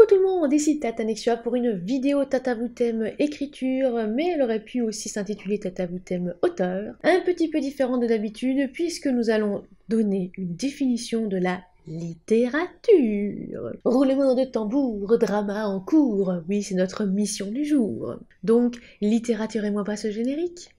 tout le monde, ici Tata Nexua pour une vidéo Tata vous thème écriture, mais elle aurait pu aussi s'intituler Tata vous thème auteur. Un petit peu différent de d'habitude puisque nous allons donner une définition de la littérature. Roulement de tambour, drama en cours, oui c'est notre mission du jour. Donc, littératurez-moi pas ce générique.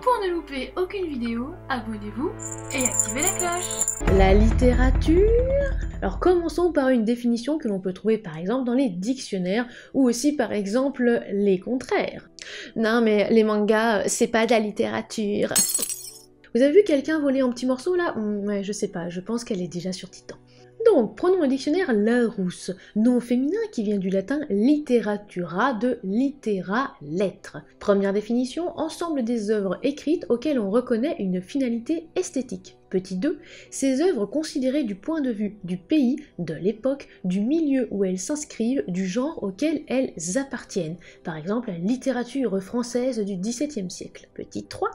Pour ne louper aucune vidéo, abonnez-vous et activez la cloche. La littérature? Alors commençons par une définition que l'on peut trouver par exemple dans les dictionnaires ou aussi par exemple les contraires. Non mais les mangas, c'est pas de la littérature. Vous avez vu quelqu'un voler en petits morceaux là? Ouais, je sais pas, je pense qu'elle est déjà sur Titan. Donc, prenons le dictionnaire Larousse, nom féminin qui vient du latin literatura, de litera, lettre. Première définition, ensemble des œuvres écrites auxquelles on reconnaît une finalité esthétique. Petit 2, ces œuvres considérées du point de vue du pays, de l'époque, du milieu où elles s'inscrivent, du genre auquel elles appartiennent. Par exemple, la littérature française du XVIIe siècle. Petit 3,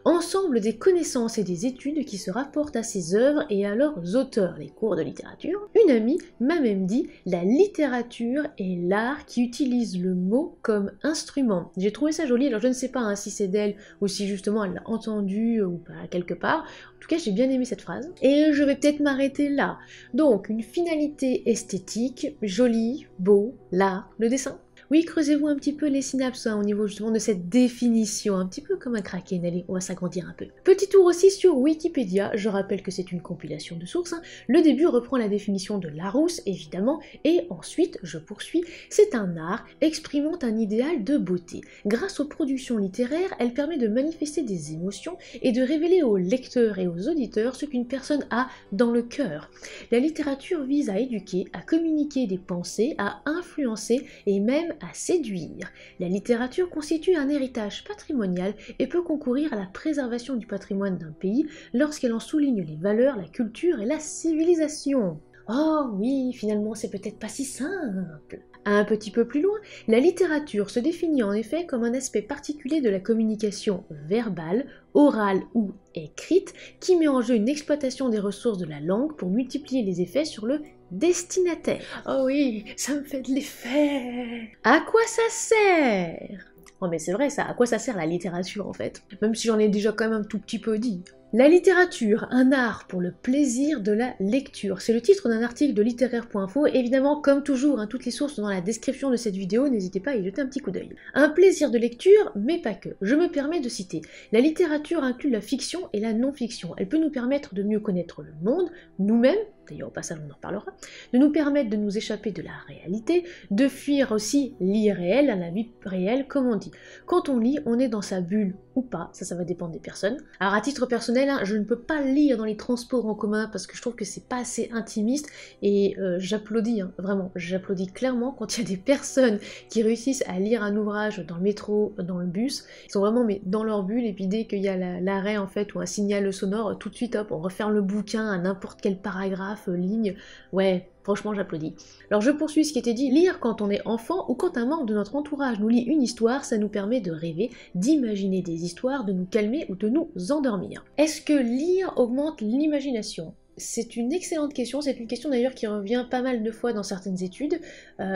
ensemble des connaissances et des études qui se rapportent à ces œuvres et à leurs auteurs, les cours de littérature. Une amie m'a même dit « La littérature est l'art qui utilise le mot comme instrument ». J'ai trouvé ça joli, alors je ne sais pas si c'est d'elle ou si justement elle l'a entendu ou pas quelque part. En tout cas, j'ai bien aimé cette phrase. Et je vais peut-être m'arrêter là. Donc, une finalité esthétique, joli, beau, l'art, le dessin. Oui, creusez-vous un petit peu les synapses au niveau justement de cette définition, un petit peu comme un kraken, allez, on va s'agrandir un peu. Petit tour aussi sur Wikipédia, je rappelle que c'est une compilation de sources. Le début reprend la définition de Larousse, évidemment, et ensuite, je poursuis, c'est un art exprimant un idéal de beauté. Grâce aux productions littéraires, elle permet de manifester des émotions et de révéler aux lecteurs et aux auditeurs ce qu'une personne a dans le cœur. La littérature vise à éduquer, à communiquer des pensées, à influencer et même à séduire. La littérature constitue un héritage patrimonial et peut concourir à la préservation du patrimoine d'un pays lorsqu'elle en souligne les valeurs, la culture et la civilisation. Oh oui, finalement c'est peut-être pas si simple. Un petit peu plus loin, la littérature se définit en effet comme un aspect particulier de la communication verbale, orale ou écrite qui met en jeu une exploitation des ressources de la langue pour multiplier les effets sur le destinataire. Oh oui, ça me fait de l'effet. À quoi ça sert? Oh mais c'est vrai ça, à quoi ça sert la littérature en fait? Même si j'en ai déjà quand même un tout petit peu dit. La littérature, un art pour le plaisir de la lecture. C'est le titre d'un article de littéraire.info. Évidemment, comme toujours, toutes les sources sont dans la description de cette vidéo, n'hésitez pas à y jeter un petit coup d'œil. Un plaisir de lecture, mais pas que. Je me permets de citer. La littérature inclut la fiction et la non-fiction. Elle peut nous permettre de mieux connaître le monde, nous-mêmes, d'ailleurs au passage on en reparlera, de nous permettre de nous échapper de la réalité, de fuir aussi l'irréel à la vie réelle comme on dit. Quand on lit, on est dans sa bulle ou pas, ça va dépendre des personnes. Alors à titre personnel, je ne peux pas lire dans les transports en commun parce que je trouve que c'est pas assez intimiste et j'applaudis, vraiment, j'applaudis clairement quand il y a des personnes qui réussissent à lire un ouvrage dans le métro, dans le bus, ils sont vraiment mais dans leur bulle et puis dès qu'il y a l'arrêt en fait ou un signal sonore, tout de suite hop, on referme le bouquin à n'importe quel paragraphe, ligne, ouais. Franchement, j'applaudis. Alors je poursuis ce qui était dit, lire quand on est enfant ou quand un membre de notre entourage nous lit une histoire, ça nous permet de rêver, d'imaginer des histoires, de nous calmer ou de nous endormir. Est-ce que lire augmente l'imagination ? C'est une excellente question, c'est une question d'ailleurs qui revient pas mal de fois dans certaines études,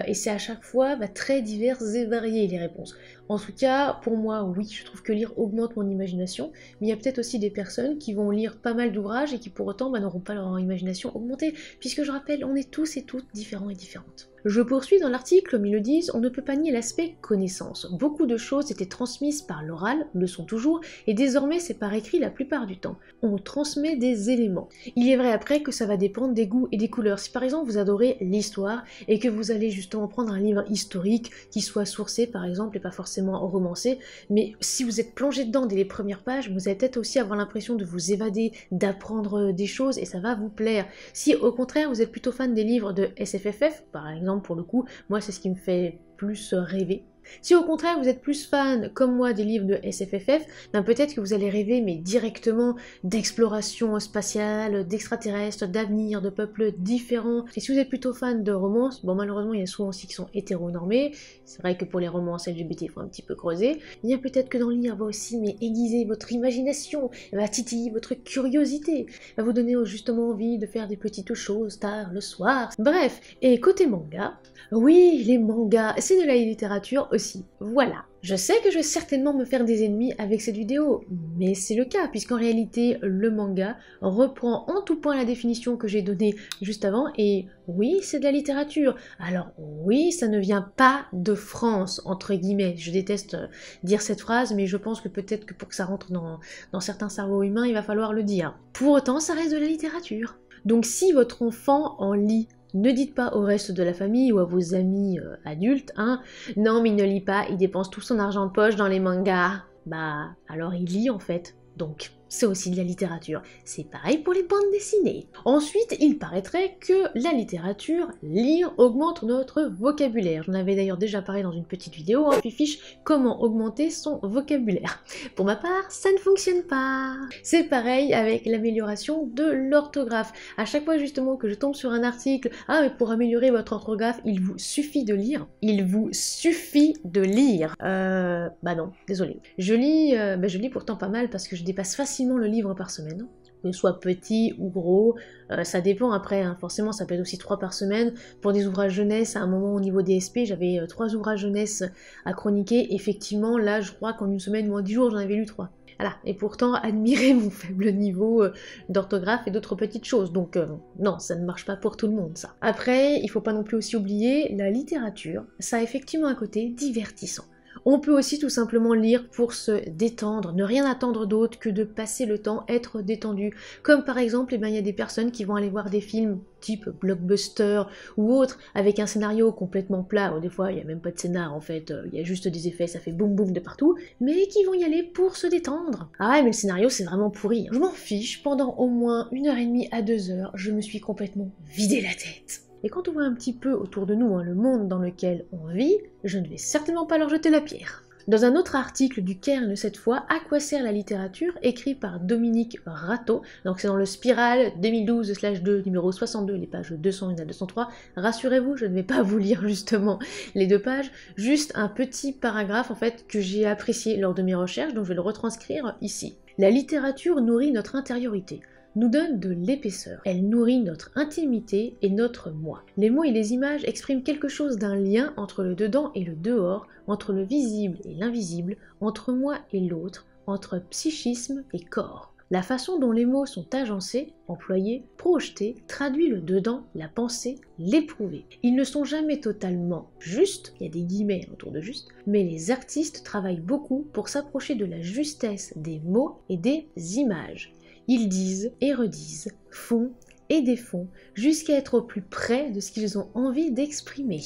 et c'est à chaque fois très diverses et variées les réponses. En tout cas, pour moi, oui, je trouve que lire augmente mon imagination, mais il y a peut-être aussi des personnes qui vont lire pas mal d'ouvrages et qui pour autant n'auront pas leur imagination augmentée, puisque je rappelle, on est tous et toutes différents et différentes. Je poursuis dans l'article, comme ils le disent, on ne peut pas nier l'aspect connaissance. Beaucoup de choses étaient transmises par l'oral, le sont toujours, et désormais c'est par écrit la plupart du temps. On transmet des éléments. Il est vrai après que ça va dépendre des goûts et des couleurs. Si par exemple vous adorez l'histoire et que vous allez justement prendre un livre historique qui soit sourcé par exemple et pas forcément romancé, mais si vous êtes plongé dedans dès les premières pages, vous allez peut-être aussi avoir l'impression de vous évader, d'apprendre des choses et ça va vous plaire. Si au contraire vous êtes plutôt fan des livres de SFFF, par exemple, pour le coup, moi c'est ce qui me fait plus rêver. Si au contraire vous êtes plus fan, comme moi, des livres de SFFF, ben peut-être que vous allez rêver, mais directement, d'exploration spatiale, d'extraterrestres, d'avenir, de peuples différents. Et si vous êtes plutôt fan de romances, bon malheureusement il y a souvent aussi qui sont hétéronormés, c'est vrai que pour les romances LGBT il faut un petit peu creuser, il y a peut-être que dans le lire va aussi mais aiguiser votre imagination, va titiller votre curiosité, va vous donner justement envie de faire des petites choses tard le soir. Bref, et côté manga, oui, les mangas, c'est de la littérature aussi, voilà. Je sais que je vais certainement me faire des ennemis avec cette vidéo, mais c'est le cas, puisqu'en réalité, le manga reprend en tout point la définition que j'ai donnée juste avant, et oui, c'est de la littérature. Alors oui, ça ne vient pas de France, entre guillemets. Je déteste dire cette phrase, mais je pense que peut-être que pour que ça rentre dans certains cerveaux humains, il va falloir le dire. Pour autant, ça reste de la littérature. Donc si votre enfant en lit, ne dites pas au reste de la famille ou à vos amis adultes, hein, non mais il ne lit pas, il dépense tout son argent de poche dans les mangas. Bah, alors il lit en fait. Donc, c'est aussi de la littérature. C'est pareil pour les bandes dessinées. Ensuite, il paraîtrait que la littérature, lire, augmente notre vocabulaire. J'en avais d'ailleurs déjà parlé dans une petite vidéo, hein, fiche comment augmenter son vocabulaire. Pour ma part, ça ne fonctionne pas. C'est pareil avec l'amélioration de l'orthographe. À chaque fois justement que je tombe sur un article, ah mais pour améliorer votre orthographe, il vous suffit de lire. Il vous suffit de lire. Bah non, désolé. Je lis pourtant pas mal parce que je dépasse facilement le livre par semaine, que ce soit petit ou gros, ça dépend après, hein. Forcément ça peut être aussi 3 par semaine. Pour des ouvrages jeunesse, à un moment au niveau des SP, j'avais 3 ouvrages jeunesse à chroniquer, effectivement là je crois qu'en une semaine ou en 10 jours j'en avais lu 3. Voilà, et pourtant admirez mon faible niveau d'orthographe et d'autres petites choses, donc non, ça ne marche pas pour tout le monde ça. Après, il faut pas non plus aussi oublier, la littérature, ça a effectivement un côté divertissant. On peut aussi tout simplement lire pour se détendre, ne rien attendre d'autre que de passer le temps, être détendu. Comme par exemple, il y a des personnes qui vont aller voir des films type blockbuster ou autre, avec un scénario complètement plat, ou des fois il n'y a même pas de scénar en fait, il y a juste des effets, ça fait boum boum de partout, mais qui vont y aller pour se détendre. Ah ouais, mais le scénario c'est vraiment pourri. Je m'en fiche, pendant au moins 1h30 à 2h, je me suis complètement vidé la tête. Et quand on voit un petit peu autour de nous le monde dans lequel on vit, je ne vais certainement pas leur jeter la pierre. Dans un autre article du Cairn cette fois, À quoi sert la littérature, écrit par Dominique Rateau, donc c'est dans le Spiral 2012/2 numéro 62, les pages 201 à 203, rassurez-vous, je ne vais pas vous lire justement les 2 pages, juste un petit paragraphe en fait que j'ai apprécié lors de mes recherches, donc je vais le retranscrire ici. La littérature nourrit notre intériorité, nous donne de l'épaisseur. Elle nourrit notre intimité et notre moi. Les mots et les images expriment quelque chose d'un lien entre le dedans et le dehors, entre le visible et l'invisible, entre moi et l'autre, entre psychisme et corps. La façon dont les mots sont agencés, employés, projetés, traduit le dedans, la pensée, l'éprouvé. Ils ne sont jamais totalement justes, il y a des guillemets autour de juste, mais les artistes travaillent beaucoup pour s'approcher de la justesse des mots et des images. Ils disent et redisent, font et défont, jusqu'à être au plus près de ce qu'ils ont envie d'exprimer.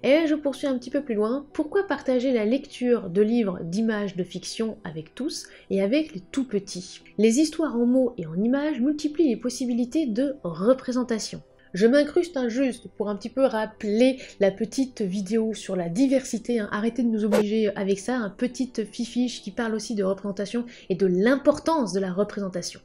Et je poursuis un petit peu plus loin, pourquoi partager la lecture de livres d'images de fiction avec tous et avec les tout petits? Les histoires en mots et en images multiplient les possibilités de représentation. Je m'incruste juste pour un petit peu rappeler la petite vidéo sur la diversité, arrêtez de nous obliger avec ça, petite fiche qui parle aussi de représentation et de l'importance de la représentation.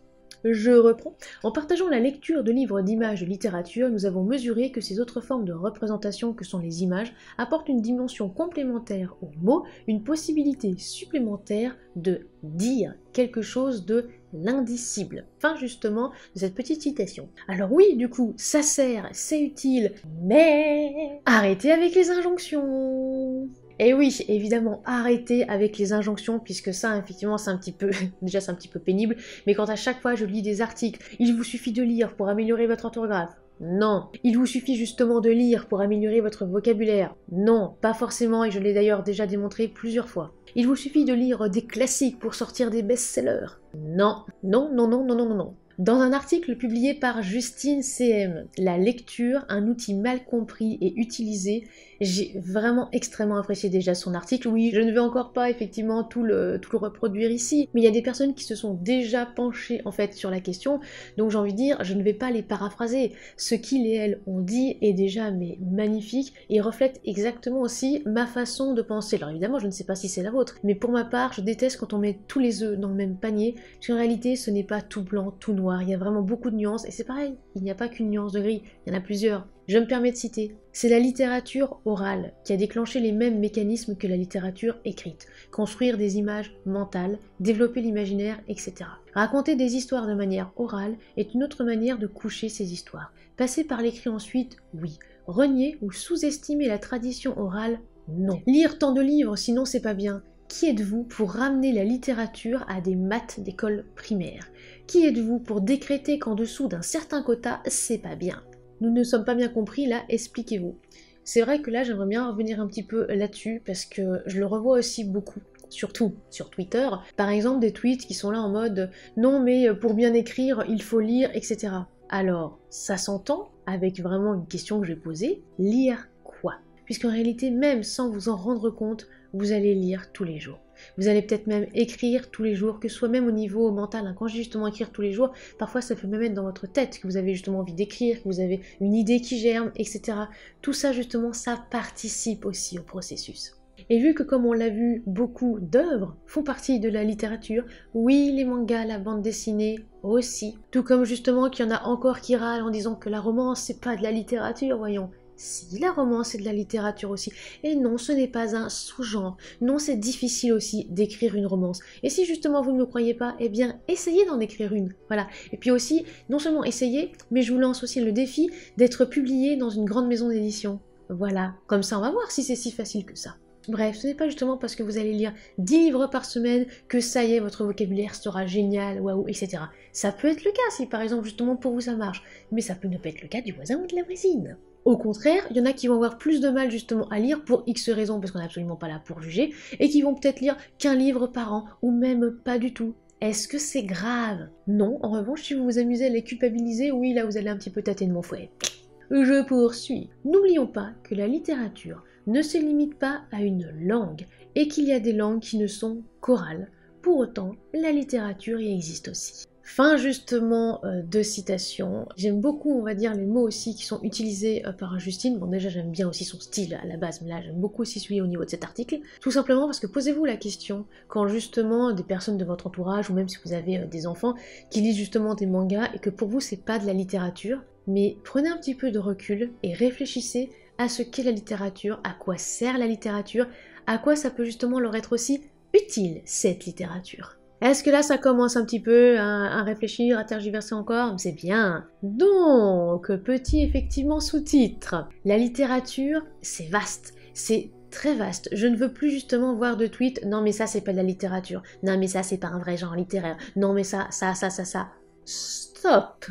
Je reprends. En partageant la lecture de livres d'images de littérature, nous avons mesuré que ces autres formes de représentation que sont les images apportent une dimension complémentaire aux mots, une possibilité supplémentaire de dire quelque chose de l'indicible. Fin justement de cette petite citation. Alors oui, du coup, ça sert, c'est utile, mais arrêtez avec les injonctions. Et oui, évidemment, arrêtez avec les injonctions, puisque ça, effectivement, c'est un petit peu, déjà c'est un petit peu pénible, mais quand à chaque fois je lis des articles, il vous suffit de lire pour améliorer votre orthographe. Non. Il vous suffit justement de lire pour améliorer votre vocabulaire. Non, pas forcément, et je l'ai d'ailleurs déjà démontré plusieurs fois. Il vous suffit de lire des classiques pour sortir des best-sellers. Non. Non, non, non, non, non, non, non. Dans un article publié par Justine CM, La lecture, un outil mal compris et utilisé, j'ai vraiment extrêmement apprécié déjà son article. Oui, je ne vais encore pas effectivement tout le reproduire ici, mais il y a des personnes qui se sont déjà penchées en fait sur la question, donc j'ai envie de dire, je ne vais pas les paraphraser. Ce qu'ils et elles ont dit est déjà mais magnifique et reflète exactement aussi ma façon de penser. Alors évidemment, je ne sais pas si c'est la vôtre, mais pour ma part, je déteste quand on met tous les œufs dans le même panier, parce qu'en réalité, ce n'est pas tout blanc, tout noir, il y a vraiment beaucoup de nuances, et c'est pareil, il n'y a pas qu'une nuance de gris, il y en a plusieurs. Je me permets de citer, c'est la littérature orale qui a déclenché les mêmes mécanismes que la littérature écrite. Construire des images mentales, développer l'imaginaire, etc. Raconter des histoires de manière orale est une autre manière de coucher ces histoires. Passer par l'écrit ensuite, oui. Renier ou sous-estimer la tradition orale, non. Lire tant de livres, sinon c'est pas bien. Qui êtes-vous pour ramener la littérature à des maths d'école primaire? Qui êtes-vous pour décréter qu'en dessous d'un certain quota, c'est pas bien? Nous ne sommes pas bien compris, là, expliquez-vous. C'est vrai que là, j'aimerais bien revenir un petit peu là-dessus, parce que je le revois aussi beaucoup, surtout sur Twitter. Par exemple, des tweets qui sont là en mode « Non, mais pour bien écrire, il faut lire, etc. » Alors, ça s'entend avec vraiment une question que je vais poser. Lire quoi? Puisqu'en réalité, même sans vous en rendre compte, vous allez lire tous les jours. Vous allez peut-être même écrire tous les jours, que ce soit même au niveau mental. Hein. Quand je dis justement écrire tous les jours, parfois ça peut même être dans votre tête, que vous avez justement envie d'écrire, que vous avez une idée qui germe, etc. Tout ça justement, ça participe aussi au processus. Et vu que comme on l'a vu, beaucoup d'œuvres font partie de la littérature, oui, les mangas, la bande dessinée aussi. Tout comme justement qu'il y en a encore qui râlent en disant que la romance c'est pas de la littérature, voyons. Si, la romance est de la littérature aussi. Et non, ce n'est pas un sous-genre. Non, c'est difficile aussi d'écrire une romance. Et si justement vous ne me croyez pas, eh bien, essayez d'en écrire une. Voilà. Et puis aussi, non seulement essayez, mais je vous lance aussi le défi d'être publié dans une grande maison d'édition. Voilà. Comme ça, on va voir si c'est si facile que ça. Bref, ce n'est pas justement parce que vous allez lire 10 livres par semaine que ça y est, votre vocabulaire sera génial, waouh, etc. Ça peut être le cas si par exemple justement pour vous ça marche, mais ça peut ne pas être le cas du voisin ou de la voisine. Au contraire, il y en a qui vont avoir plus de mal justement à lire pour X raisons, parce qu'on n'est absolument pas là pour juger, et qui vont peut-être lire qu'un livre par an, ou même pas du tout. Est-ce que c'est grave? Non, en revanche, si vous vous amusez à les culpabiliser, oui, là vous allez un petit peu tâter de mon fouet. Je poursuis. N'oublions pas que la littérature ne se limite pas à une langue, et qu'il y a des langues qui ne sont qu'orales. Pour autant, la littérature y existe aussi. Fin justement de citation. J'aime beaucoup, on va dire, les mots aussi qui sont utilisés par Justine. Bon, déjà, j'aime bien aussi son style à la base, mais là, j'aime beaucoup aussi celui au niveau de cet article. Tout simplement parce que posez-vous la question, quand justement des personnes de votre entourage, ou même si vous avez des enfants, qui lisent justement des mangas, et que pour vous, c'est pas de la littérature, mais prenez un petit peu de recul et réfléchissez à ce qu'est la littérature, à quoi sert la littérature, à quoi ça peut justement leur être aussi utile, cette littérature. Est-ce que là ça commence un petit peu à réfléchir, à tergiverser encore? C'est bien. Donc, petit effectivement sous-titre. La littérature, c'est vaste, c'est très vaste. Je ne veux plus justement voir de tweets, non mais ça c'est pas de la littérature, non mais ça c'est pas un vrai genre littéraire, non mais ça. Stop!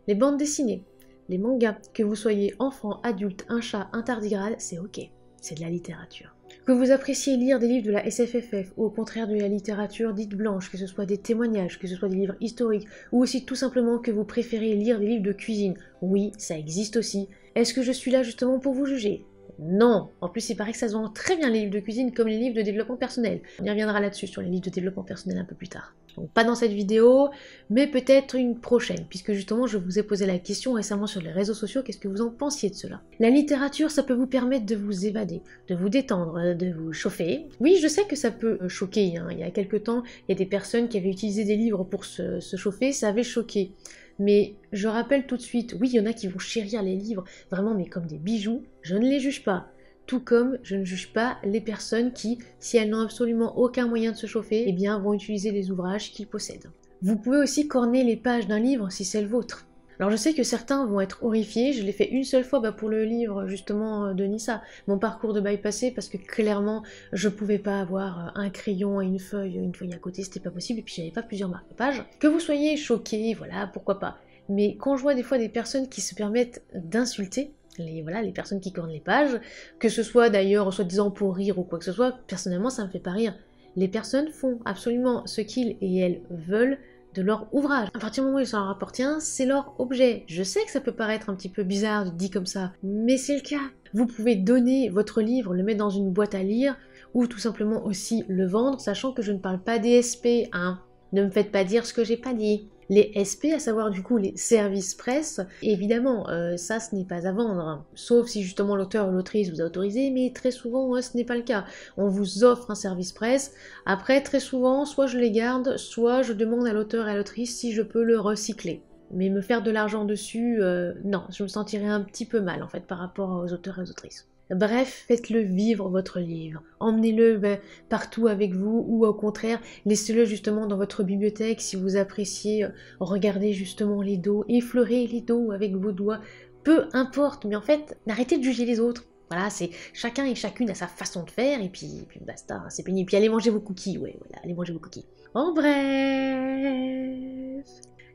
Les bandes dessinées, les mangas, que vous soyez enfant, adulte, un chat, un tardigrade, c'est ok, c'est de la littérature. Que vous appréciez lire des livres de la SFFF ou au contraire de la littérature dite blanche, que ce soit des témoignages, que ce soit des livres historiques, ou aussi tout simplement que vous préférez lire des livres de cuisine, oui, ça existe aussi. Est-ce que je suis là justement pour vous juger? Non. En plus, il paraît que ça se vend très bien les livres de cuisine comme les livres de développement personnel. On y reviendra là-dessus sur les livres de développement personnel un peu plus tard. Donc pas dans cette vidéo, mais peut-être une prochaine, puisque justement je vous ai posé la question récemment sur les réseaux sociaux, qu'est-ce que vous en pensiez de cela? La littérature, ça peut vous permettre de vous évader, de vous détendre, de vous chauffer. Oui, je sais que ça peut choquer, hein. Il y a quelques temps, il y a des personnes qui avaient utilisé des livres pour se chauffer, ça avait choqué. Mais je rappelle tout de suite, oui, il y en a qui vont chérir les livres, vraiment, mais comme des bijoux, je ne les juge pas. Tout comme je ne juge pas les personnes qui, si elles n'ont absolument aucun moyen de se chauffer, eh bien vont utiliser les ouvrages qu'ils possèdent. Vous pouvez aussi corner les pages d'un livre si c'est le vôtre. Alors je sais que certains vont être horrifiés, je l'ai fait une seule fois pour le livre justement de Nissa, mon parcours de bypassé, parce que clairement je pouvais pas avoir un crayon et une feuille à côté, c'était pas possible, et puis j'avais pas plusieurs marque-pages. Que vous soyez choqués, voilà, pourquoi pas. Mais quand je vois des fois des personnes qui se permettent d'insulter, les personnes qui cornent les pages, que ce soit d'ailleurs soi-disant pour rire ou quoi que ce soit, personnellement ça me fait pas rire. Les personnes font absolument ce qu'ils et elles veulent de leur ouvrage. À partir du moment où ça leur appartient, c'est leur objet. Je sais que ça peut paraître un petit peu bizarre dit comme ça, mais c'est le cas. Vous pouvez donner votre livre, le mettre dans une boîte à lire, ou tout simplement aussi le vendre, sachant que je ne parle pas des SP, hein. Ne me faites pas dire ce que j'ai pas dit. Les SP, à savoir du coup les services presse, évidemment, ça ce n'est pas à vendre, sauf si justement l'auteur ou l'autrice vous a autorisé, mais très souvent ce n'est pas le cas. On vous offre un service presse, après très souvent, soit je les garde, soit je demande à l'auteur et à l'autrice si je peux le recycler. Mais me faire de l'argent dessus, non, je me sentirais un petit peu mal en fait par rapport aux auteurs et aux autrices. Bref, faites-le vivre votre livre. Emmenez-le partout avec vous ou au contraire, laissez-le justement dans votre bibliothèque si vous appréciez regarder justement les dos, effleurer les dos avec vos doigts. Peu importe, mais en fait, arrêtez de juger les autres. Voilà, c'est chacun et chacune a sa façon de faire et puis basta, c'est pénible. Puis allez manger vos cookies, ouais, voilà, allez manger vos cookies. En bref...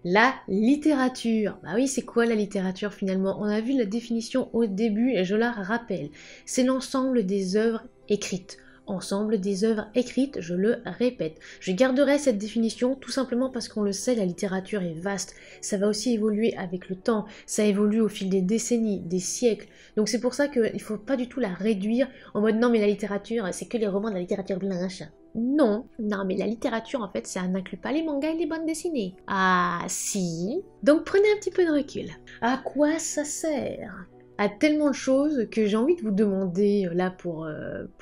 La littérature. Bah oui, c'est quoi la littérature finalement? On a vu la définition au début et je la rappelle. C'est l'ensemble des œuvres écrites. Ensemble des œuvres écrites, je le répète. Je garderai cette définition tout simplement parce qu'on le sait, la littérature est vaste. Ça va aussi évoluer avec le temps. Ça évolue au fil des décennies, des siècles. Donc c'est pour ça qu'il ne faut pas du tout la réduire en mode non mais la littérature, c'est que les romans de la littérature blanche. Non, mais la littérature en fait ça n'inclut pas les mangas et les bandes dessinées. Ah si. Donc prenez un petit peu de recul. À quoi ça sert? À tellement de choses que j'ai envie de vous demander là pour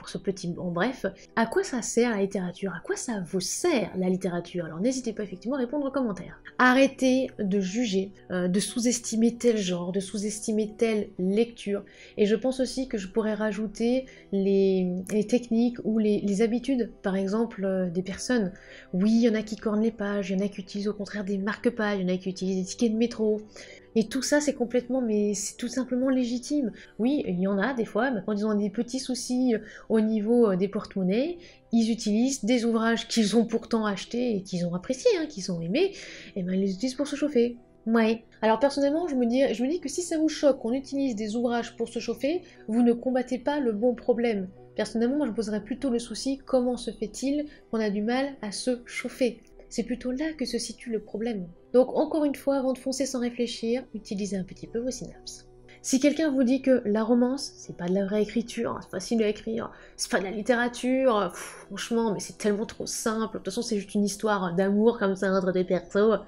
ce petit... En bref, à quoi ça sert la littérature? À quoi ça vous sert la littérature? Alors n'hésitez pas effectivement à répondre en commentaire. Arrêtez de juger, de sous-estimer tel genre, de sous-estimer telle lecture. Et je pense aussi que je pourrais rajouter les techniques ou les habitudes, par exemple, des personnes. Oui, il y en a qui cornent les pages, il y en a qui utilisent au contraire des marque-pages, il y en a qui utilisent des tickets de métro. Et tout ça, c'est complètement, mais c'est tout simplement légitime. Oui, il y en a des fois, mais quand ils ont des petits soucis au niveau des porte-monnaies, ils utilisent des ouvrages qu'ils ont pourtant achetés et qu'ils ont appréciés, hein, qu'ils ont aimés, et ben ils les utilisent pour se chauffer. Ouais. Alors personnellement, je me dis que si ça vous choque qu'on utilise des ouvrages pour se chauffer, vous ne combattez pas le bon problème. Personnellement, moi je me poserais plutôt le souci, comment se fait-il qu'on a du mal à se chauffer? C'est plutôt là que se situe le problème. Donc encore une fois, avant de foncer sans réfléchir, utilisez un petit peu vos synapses. Si quelqu'un vous dit que la romance, c'est pas de la vraie écriture, c'est facile à écrire, c'est pas de la littérature, franchement, mais c'est tellement trop simple, de toute façon c'est juste une histoire d'amour comme ça entre des persos,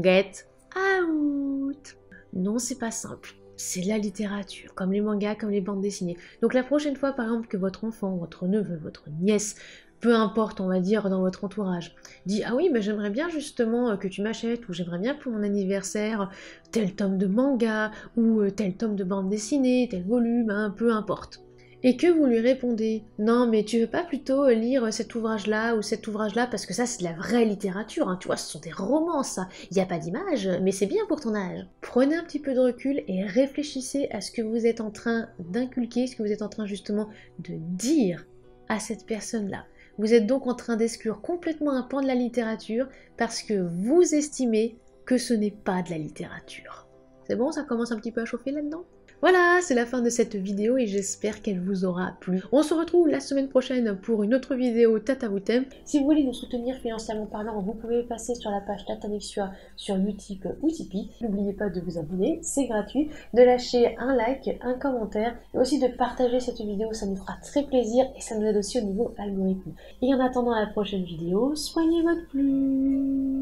get out. Non, c'est pas simple. C'est la littérature, comme les mangas, comme les bandes dessinées. Donc la prochaine fois, par exemple, que votre enfant, votre neveu, votre nièce, peu importe, on va dire, dans votre entourage, dit « Ah oui, mais j'aimerais bien justement que tu m'achètes, ou j'aimerais bien pour mon anniversaire tel tome de manga, ou tel tome de bande dessinée, tel volume, hein, peu importe. » Et que vous lui répondez « Non, mais tu veux pas plutôt lire cet ouvrage-là ou cet ouvrage-là, parce que ça c'est de la vraie littérature, hein, tu vois, ce sont des romans ça, il n'y a pas d'image, mais c'est bien pour ton âge. » Prenez un petit peu de recul et réfléchissez à ce que vous êtes en train d'inculquer, ce que vous êtes en train justement de dire à cette personne-là. Vous êtes donc en train d'exclure complètement un pan de la littérature parce que vous estimez que ce n'est pas de la littérature. C'est bon, ça commence un petit peu à chauffer là-dedans? Voilà, c'est la fin de cette vidéo et j'espère qu'elle vous aura plu. On se retrouve la semaine prochaine pour une autre vidéo Tata vous t'aime. Si vous voulez nous soutenir financièrement parlant, vous pouvez passer sur la page Tata Nexua sur Utip ou Tipeee. N'oubliez pas de vous abonner, c'est gratuit, de lâcher un like, un commentaire et aussi de partager cette vidéo, ça nous fera très plaisir et ça nous aide aussi au niveau algorithme. Et en attendant la prochaine vidéo, soignez votre plume.